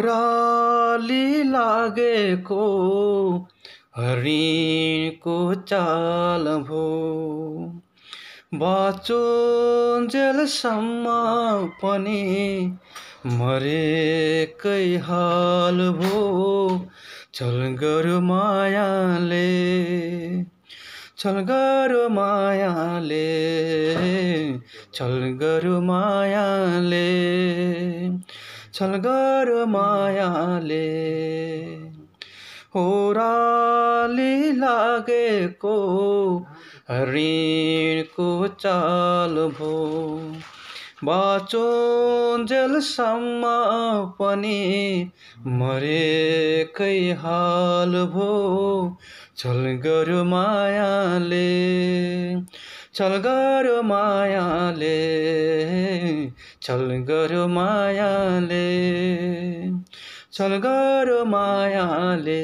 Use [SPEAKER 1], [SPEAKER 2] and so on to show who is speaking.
[SPEAKER 1] ओराली लागेको हरिणको चाल भो बाँचुन्जेलसम्म पनि मरेकै हाल भो चल गर्यो मायाले चल गर्यो मायाले चल गर्यो मायाले चल गर्यो मायाले ओराली लागेको हरिणको चाल भो बाँचुन्जेलसम्म पनि मरेकै हाल भो चल गर्यो मायाले चल गर्यो मायाले चल गर्यो मायाले चल गर्यो मायाले